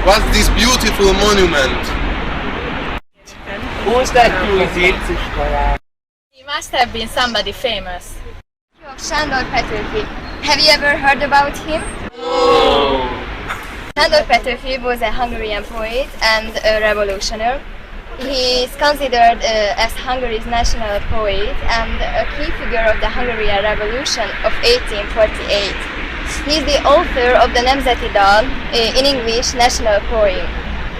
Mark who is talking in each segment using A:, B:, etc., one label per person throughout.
A: What's this beautiful monument?
B: Who's that cruising?
C: He must have been somebody famous.
D: Sándor Petőfi. Have you ever heard about him?
A: Oh.
D: Sándor Petőfi was a Hungarian poet and a revolutionary. He is considered as Hungary's national poet and a key figure of the Hungarian Revolution of 1848. He is the author of the Nemzeti Dal, in English national poem.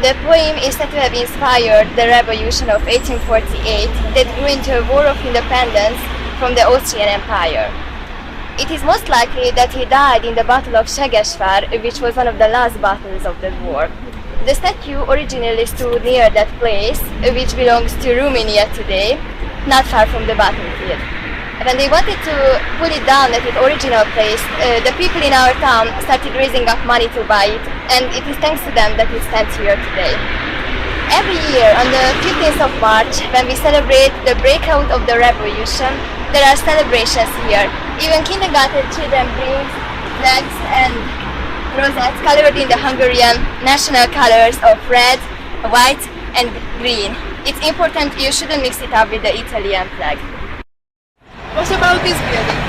D: The poem is said to have inspired the revolution of 1848 that grew into a war of independence from the Austrian Empire. It is most likely that he died in the Battle of Segesvár, which was one of the last battles of the war. The statue originally stood near that place, which belongs to Romania today, not far from the battlefield. When they wanted to put it down at its original place, the people in our town started raising up money to buy it, and it is thanks to them that it stands here today. Every year, on the 15th of March, when we celebrate the breakout of the revolution, there are celebrations here. Even kindergarten children bring flags and rosettes colored in the Hungarian national colors of red, white and green. It's important, you shouldn't mix it up with the Italian flag.
C: What about this building?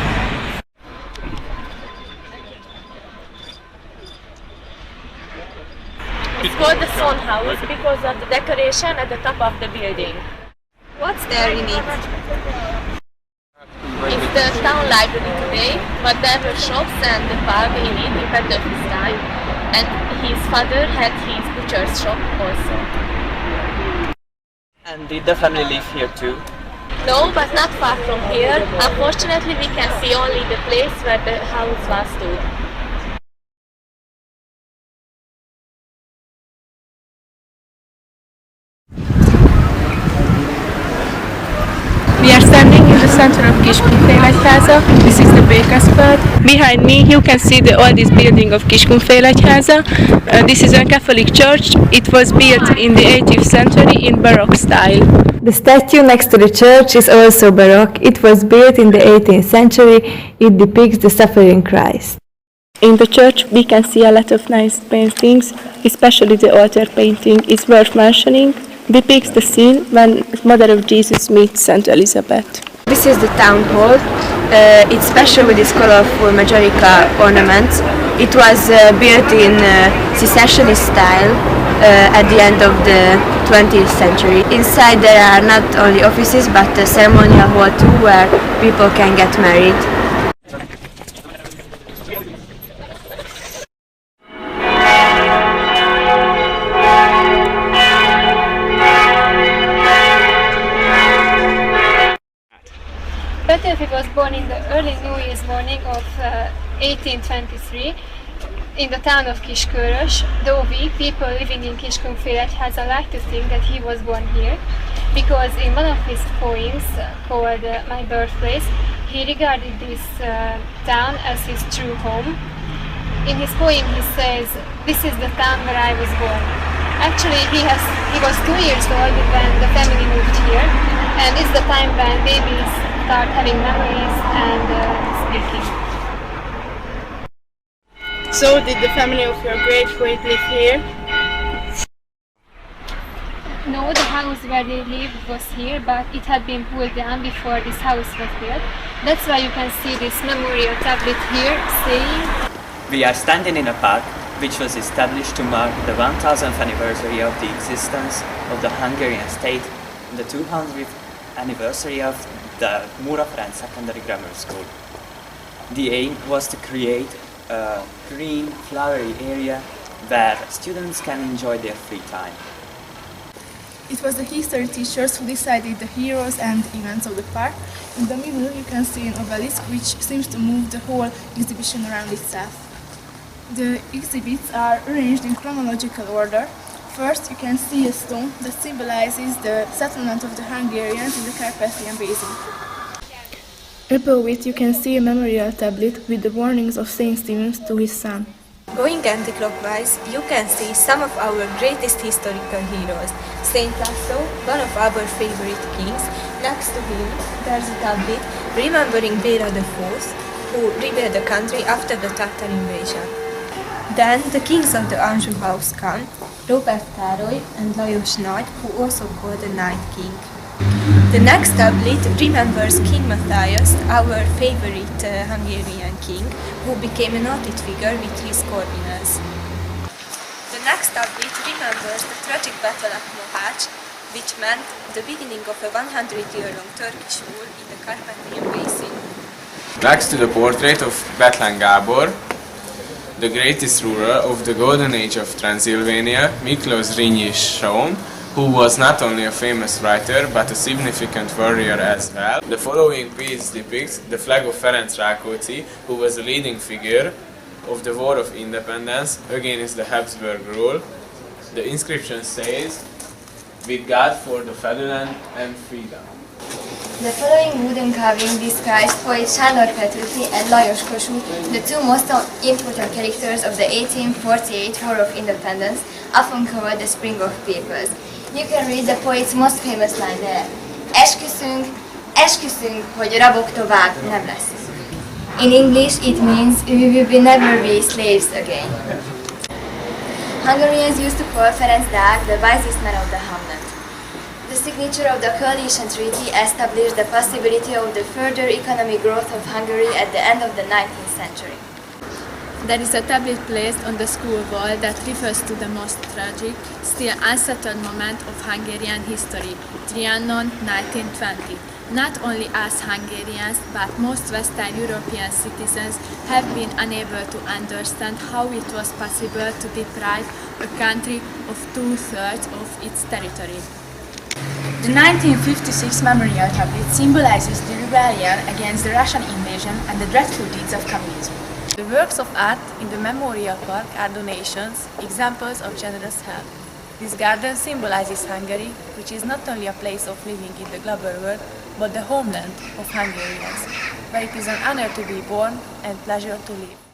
C: It's called the Son House because of the decoration at the top of the building.
D: What's there in it?
C: It's the town library today, but there were shops and the pub in it in Petőfi's time, and his father had his butcher's shop also.
B: And did the family live here too?
C: No, but not far from here. Unfortunately, we can see only the place where the house was stood.
E: We are standing in the center of Kiskunfélegyháza. This is the Békaszpad. Behind me you can see the oldest building of Kiskunfélegyháza. This is a Catholic church. It was built in the 18th century in Baroque style.
F: The statue next to the church is also Baroque. It was built in the 18th century. It depicts the suffering Christ.
E: In the church we can see a lot of nice paintings, especially the altar painting is worth mentioning. Depicts the scene when Mother of Jesus meets Saint Elizabeth.
F: This is the town hall. It's special with its colorful majolica ornaments. It was built in secessionist style at the end of the 20th century. Inside there are not only offices but a ceremonial hall too where people can get married.
G: Petőfi was born in the early New Year's morning of 1823 in the town of Kiskörös, though we, people living in Kiskunfélegyháza, like to think that he was born here, because in one of his poems called My Birthplace, he regarded this town as his true home. In his poem he says, "This is the town where I was born." Actually, he was 2 years old when the family moved here, and it's the time when babies start having memories and speaking.
E: So did the family of your great poet live here?
G: No, the house where they lived was here, but it had been pulled down before this house was built. That's why you can see this memorial tablet here saying...
B: We are standing in a park which was established to mark the 1000th anniversary of the existence of the Hungarian state and the 200th anniversary of the Mura Ferenc Secondary Grammar School. The aim was to create a green, flowery area where students can enjoy their free time.
H: It was the history teachers who decided the heroes and events of the park. In the middle you can see an obelisk which seems to move the whole exhibition around itself. The exhibits are arranged in chronological order. First, you can see a stone that symbolizes the settlement of the Hungarians in the Carpathian Basin. Above it, you can see a memorial tablet with the warnings of Saint Stephen to his son.
I: Going anti-clockwise, you can see some of our greatest historical heroes. Saint László, one of our favorite kings. Next to him, there's a tablet remembering Béla the Fourth, who rebuilt the country after the Tatar invasion. Then the kings of the Anjou house come, Robert Károly and Lajos Nagy, who also called the Night King. The next tablet remembers King Matthias, our favorite Hungarian king, who became a noted figure with his corvinals. The next tablet remembers the tragic battle at Mohács, which meant the beginning of a 100-year-long Turkish rule in the Carpathian Basin.
J: Next to the portrait of Bethlen Gábor, the greatest ruler of the golden age of Transylvania, Miklós Zrínyi is shown, who was not only a famous writer but a significant warrior as well. The following piece depicts the flag of Ferenc Rákóczi, who was a leading figure of the War of Independence against the Habsburg rule. The inscription says, "With God for the fatherland and freedom."
D: The following wooden carving describes poet Sándor Petőfi and Lajos Kossuth, the two most important characters of the 1848 War of Independence, often called the Spring of Peoples. You can read the poet's most famous line there. Esküszünk, hogy rabok tovább nem leszünk. In English it means we will never be slaves again. Hungarians used to call Ferenc Deák the wisest man of the hamlet. The signature of the coalition treaty established the possibility of the further economic growth of Hungary at the end of the 19th century.
K: There is a tablet placed on the school wall that refers to the most tragic, still unsettled moment of Hungarian history, Trianon 1920. Not only us Hungarians, but most Western European citizens have been unable to understand how it was possible to deprive a country of 2/3 of its territory.
L: The 1956 memorial tablet symbolizes the rebellion against the Russian invasion and the dreadful deeds of communism.
M: The works of art in the memorial park are donations, examples of generous help. This garden symbolizes Hungary, which is not only a place of living in the global world, but the homeland of Hungarians, where it is an honor to be born and pleasure to live.